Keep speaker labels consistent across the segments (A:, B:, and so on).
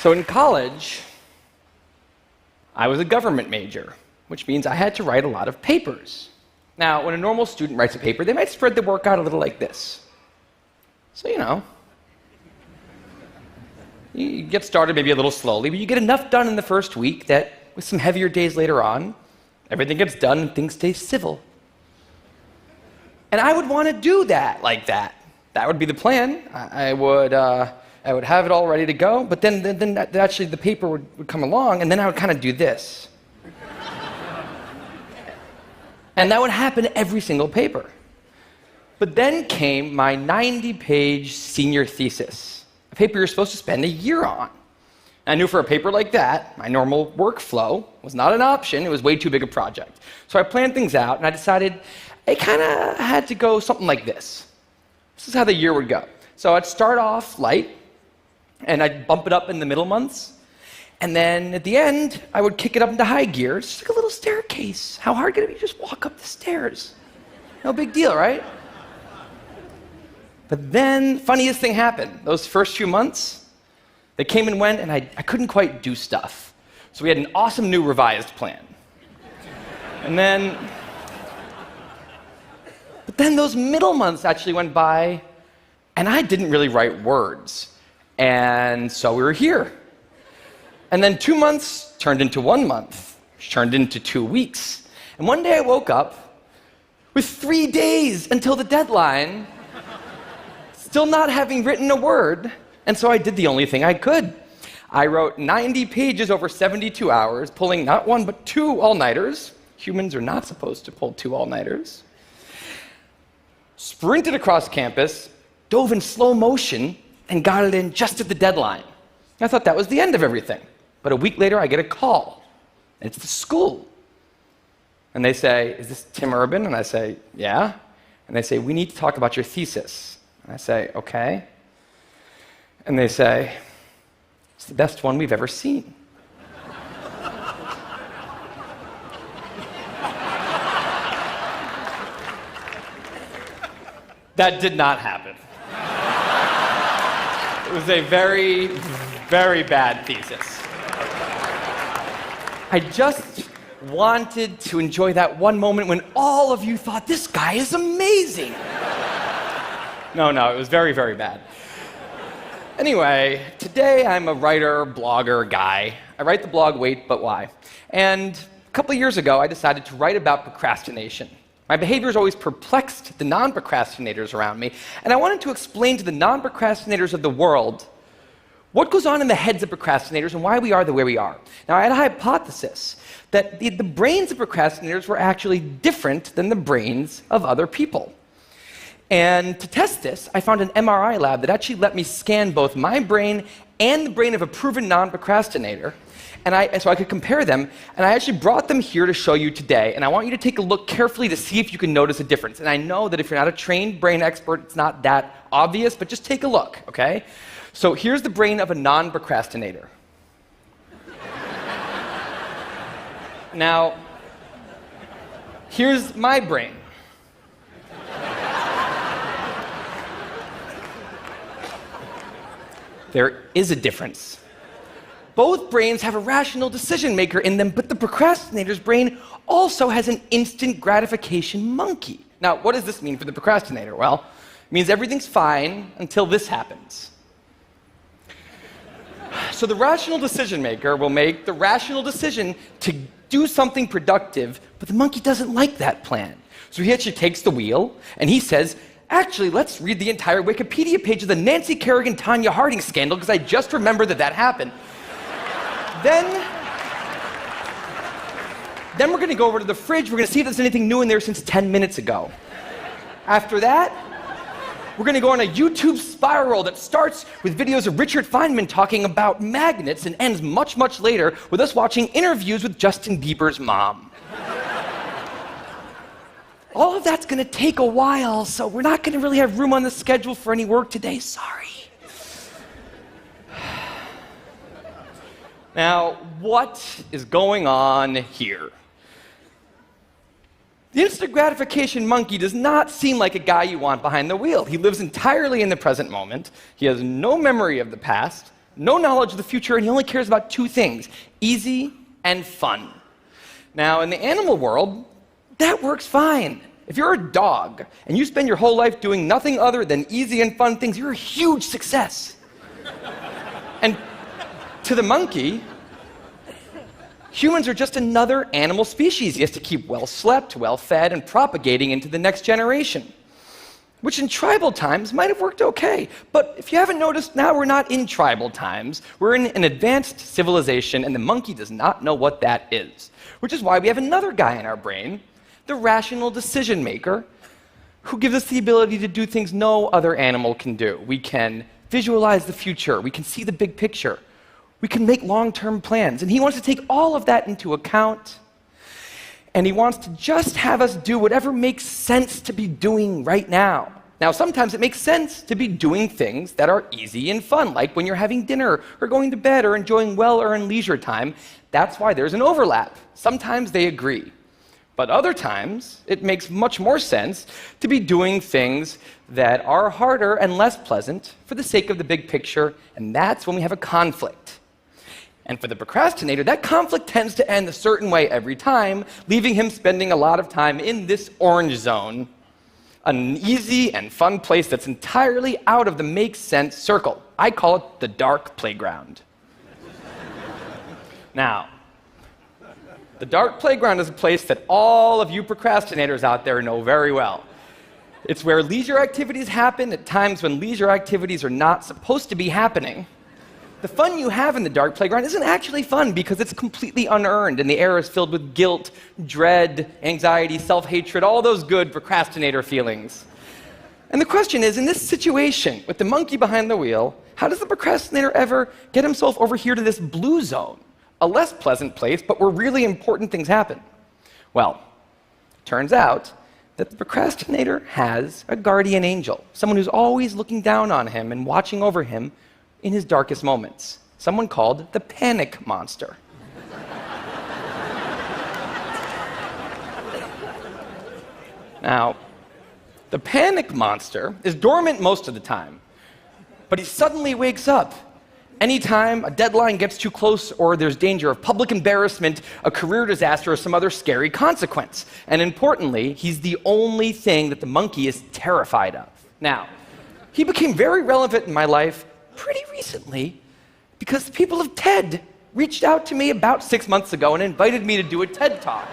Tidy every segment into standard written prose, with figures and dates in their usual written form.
A: So in college, I was a government major, which means I had to write a lot of papers. Now, when a normal student writes a paper, they might spread the work out a little like this. So, you get started maybe a little slowly, but you get enough done in the first week that with some heavier days later on, everything gets done and things stay civil. And I would want to do that like that. That would be the plan. I would have it all ready to go, but then actually the paper would come along, and then I would kind of do this. And that would happen every single paper. But then came my 90-page senior thesis, a paper you're supposed to spend a year on. I knew for a paper like that, my normal workflow was not an option. It was way too big a project. So I planned things out, and I decided it kind of had to go something like this. This is how the year would go. So I'd start off light, and I'd bump it up in the middle months. And then at the end, I would kick it up into high gear, just like a little staircase. How hard could it be? Just walk up the stairs. No big deal, right? But then, funniest thing happened. Those first few months, they came and went, and I couldn't quite do stuff. So we had an awesome new revised plan. But then those middle months actually went by, and I didn't really write words. And so we were here. And then 2 months turned into 1 month, which turned into 2 weeks. And one day I woke up with 3 days until the deadline, still not having written a word. And so I did the only thing I could. I wrote 90 pages over 72 hours, pulling not 1 but 2 all-nighters. Humans are not supposed to pull 2 all-nighters. Sprinted across campus, dove in slow motion, and got it in just at the deadline. I thought that was the end of everything. But a week later, I get a call. And it's the school. And they say, "Is this Tim Urban?" And I say, "Yeah." And they say, "We need to talk about your thesis." And I say, "Okay." And they say, "It's the best one we've ever seen." That did not happen. It was a very, very bad thesis. I just wanted to enjoy that one moment when all of you thought, "This guy is amazing." No, it was very, very bad. Anyway, today I'm a writer, blogger guy. I write the blog Wait, But Why? And a couple of years ago, I decided to write about procrastination. My behaviors always perplexed the non-procrastinators around me, and I wanted to explain to the non-procrastinators of the world what goes on in the heads of procrastinators and why we are the way we are. Now, I had a hypothesis that the brains of procrastinators were actually different than the brains of other people. And to test this, I found an MRI lab that actually let me scan both my brain and the brain of a proven non-procrastinator, so I could compare them, and I actually brought them here to show you today, and I want you to take a look carefully to see if you can notice a difference. And I know that if you're not a trained brain expert, it's not that obvious, but just take a look, okay? So here's the brain of a non-procrastinator. Now, here's my brain. There is a difference. Both brains have a rational decision maker in them, but the procrastinator's brain also has an instant gratification monkey. Now, what does this mean for the procrastinator? Well, it means everything's fine until this happens. So the rational decision maker will make the rational decision to do something productive, but the monkey doesn't like that plan. So he actually takes the wheel, and he says, "Actually, let's read the entire Wikipedia page of the Nancy Kerrigan-Tanya Harding scandal, because I just remembered that happened." Then we're going to go over to the fridge. We're going to see if there's anything new in there since 10 minutes ago. After that, we're going to go on a YouTube spiral that starts with videos of Richard Feynman talking about magnets and ends much, much later with us watching interviews with Justin Bieber's mom. All of that's going to take a while, so we're not going to really have room on the schedule for any work today. Sorry. Now, what is going on here? The instant gratification monkey does not seem like a guy you want behind the wheel. He lives entirely in the present moment. He has no memory of the past, no knowledge of the future, and he only cares about two things: easy and fun. Now, in the animal world, that works fine. If you're a dog and you spend your whole life doing nothing other than easy and fun things, you're a huge success. And to the monkey, humans are just another animal species he has to keep well-slept, well-fed, and propagating into the next generation, which in tribal times might have worked okay. But if you haven't noticed, now we're not in tribal times. We're in an advanced civilization, and the monkey does not know what that is, which is why we have another guy in our brain, the rational decision maker, who gives us the ability to do things no other animal can do. We can visualize the future. We can see the big picture. We can make long-term plans. And he wants to take all of that into account, and he wants to just have us do whatever makes sense to be doing right now. Now, sometimes it makes sense to be doing things that are easy and fun, like when you're having dinner or going to bed or enjoying well-earned leisure time. That's why there's an overlap. Sometimes they agree. But other times, it makes much more sense to be doing things that are harder and less pleasant for the sake of the big picture, and that's when we have a conflict. And for the procrastinator, that conflict tends to end a certain way every time, leaving him spending a lot of time in this orange zone, an easy and fun place that's entirely out of the make sense circle. I call it the dark playground. Now, the dark playground is a place that all of you procrastinators out there know very well. It's where leisure activities happen at times when leisure activities are not supposed to be happening. The fun you have in the dark playground isn't actually fun because it's completely unearned, and the air is filled with guilt, dread, anxiety, self-hatred, all those good procrastinator feelings. And the question is, in this situation, with the monkey behind the wheel, how does the procrastinator ever get himself over here to this blue zone? A less pleasant place, but where really important things happen. Well, turns out that the procrastinator has a guardian angel, someone who's always looking down on him and watching over him in his darkest moments, someone called the panic monster. Now, the panic monster is dormant most of the time, but he suddenly wakes up anytime a deadline gets too close or there's danger of public embarrassment, a career disaster, or some other scary consequence. And importantly, he's the only thing that the monkey is terrified of. Now, he became very relevant in my life pretty recently because the people of TED reached out to me about 6 months ago and invited me to do a TED Talk.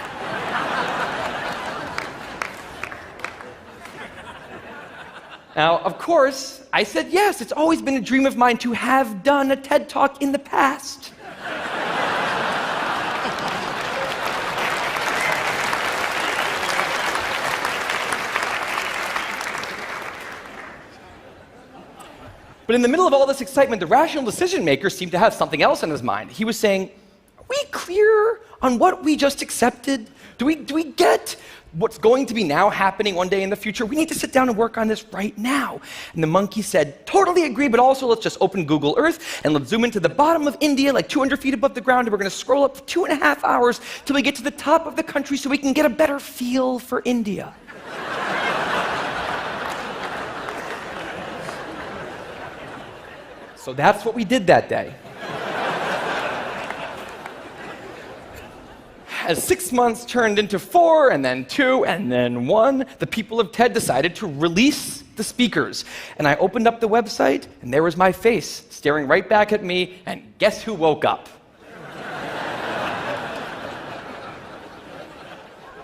A: Now, of course, I said yes. It's always been a dream of mine to have done a TED Talk in the past. But in the middle of all this excitement, the rational decision maker seemed to have something else on his mind. He was saying, are we clear on what we just accepted? Do we get what's going to be now happening one day in the future? We need to sit down and work on this right now. And the monkey said, totally agree, but also let's just open Google Earth and let's zoom into the bottom of India, like 200 feet above the ground, and we're going to scroll up for 2.5 hours till we get to the top of the country so we can get a better feel for India. So that's what we did that day. As 6 months turned into 4, and then 2, and then 1, the people of TED decided to release the speakers. And I opened up the website, and there was my face staring right back at me, and guess who woke up?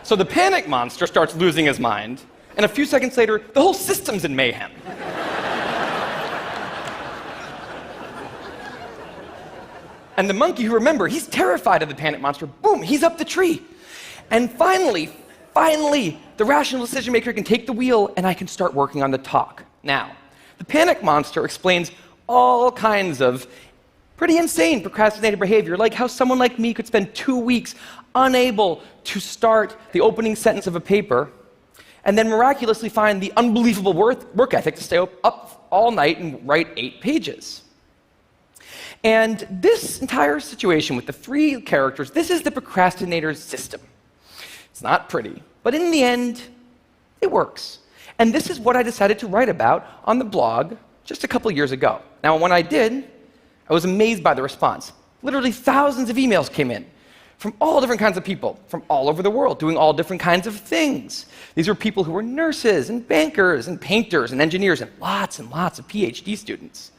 A: So the panic monster starts losing his mind, and a few seconds later, the whole system's in mayhem. And the monkey, who, remember, he's terrified of the panic monster, boom, he's up the tree. And finally, the rational decision maker can take the wheel and I can start working on the talk. Now, the panic monster explains all kinds of pretty insane procrastinated behavior, like how someone like me could spend 2 weeks unable to start the opening sentence of a paper and then miraculously find the unbelievable work ethic to stay up all night and write 8 pages. And this entire situation with the 3 characters, this is the procrastinator's system. It's not pretty, but in the end, it works. And this is what I decided to write about on the blog just a couple years ago. Now, when I did, I was amazed by the response. Literally thousands of emails came in from all different kinds of people, from all over the world, doing all different kinds of things. These were people who were nurses and bankers and painters and engineers and lots of PhD students.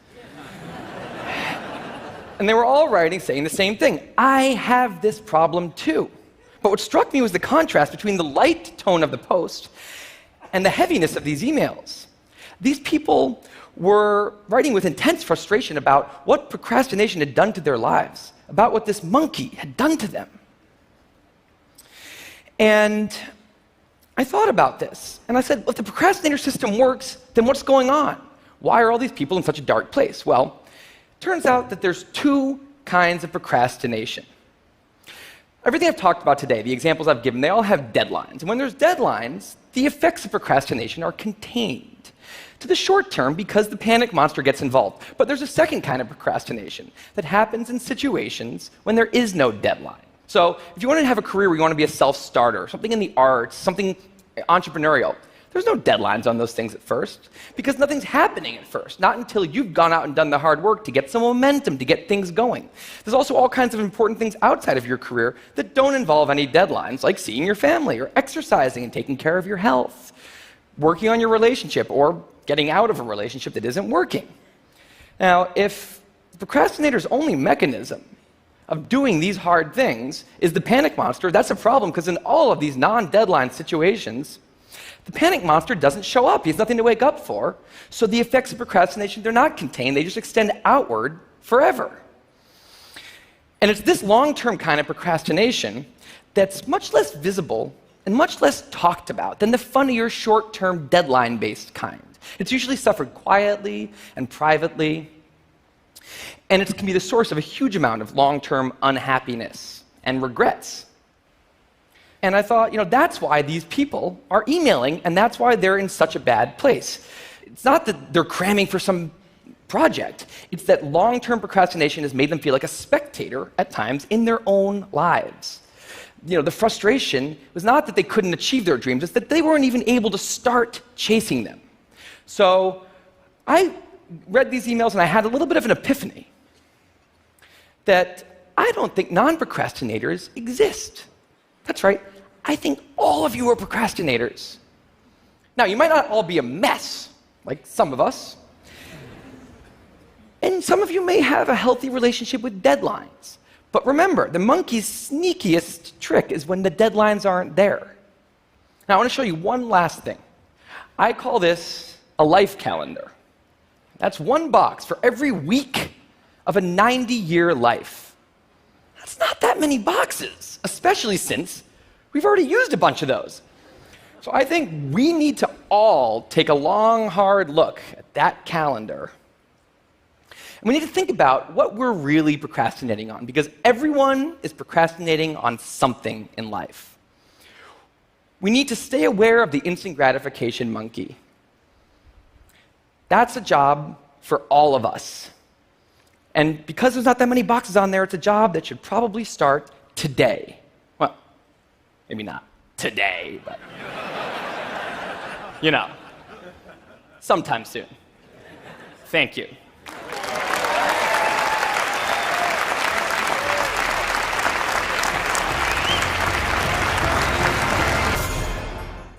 A: And they were all writing saying the same thing. I have this problem too. But what struck me was the contrast between the light tone of the post and the heaviness of these emails. These people were writing with intense frustration about what procrastination had done to their lives, about what this monkey had done to them. And I thought about this, and I said, well, if the procrastinator system works, then what's going on? Why are all these people in such a dark place? Well, it turns out that there's two kinds of procrastination. Everything I've talked about today, the examples I've given, they all have deadlines. And when there's deadlines, the effects of procrastination are contained to the short term because the panic monster gets involved. But there's a second kind of procrastination that happens in situations when there is no deadline. So if you want to have a career where you want to be a self-starter, something in the arts, something entrepreneurial, there's no deadlines on those things at first because nothing's happening at first, not until you've gone out and done the hard work to get some momentum, to get things going. There's also all kinds of important things outside of your career that don't involve any deadlines, like seeing your family or exercising and taking care of your health, working on your relationship, or getting out of a relationship that isn't working. Now, if the procrastinator's only mechanism of doing these hard things is the panic monster, that's a problem because in all of these non-deadline situations, the panic monster doesn't show up. He has nothing to wake up for. So the effects of procrastination, they're not contained. They just extend outward forever. And it's this long-term kind of procrastination that's much less visible and much less talked about than the funnier, short-term, deadline-based kind. It's usually suffered quietly and privately, and it can be the source of a huge amount of long-term unhappiness and regrets. And I thought, that's why these people are emailing, and that's why they're in such a bad place. It's not that they're cramming for some project. It's that long-term procrastination has made them feel like a spectator at times in their own lives. The frustration was not that they couldn't achieve their dreams, it's that they weren't even able to start chasing them. So I read these emails and I had a little bit of an epiphany that I don't think non-procrastinators exist. That's right, I think all of you are procrastinators. Now, you might not all be a mess, like some of us, and some of you may have a healthy relationship with deadlines. But remember, the monkey's sneakiest trick is when the deadlines aren't there. Now, I want to show you one last thing. I call this a life calendar. That's one box for every week of a 90-year life. That's not that many boxes, especially since we've already used a bunch of those. So I think we need to all take a long, hard look at that calendar. And we need to think about what we're really procrastinating on, because everyone is procrastinating on something in life. We need to stay aware of the instant gratification monkey. That's a job for all of us. And because there's not that many boxes on there, it's a job that should probably start today. Well, maybe not today, but sometime soon. Thank you.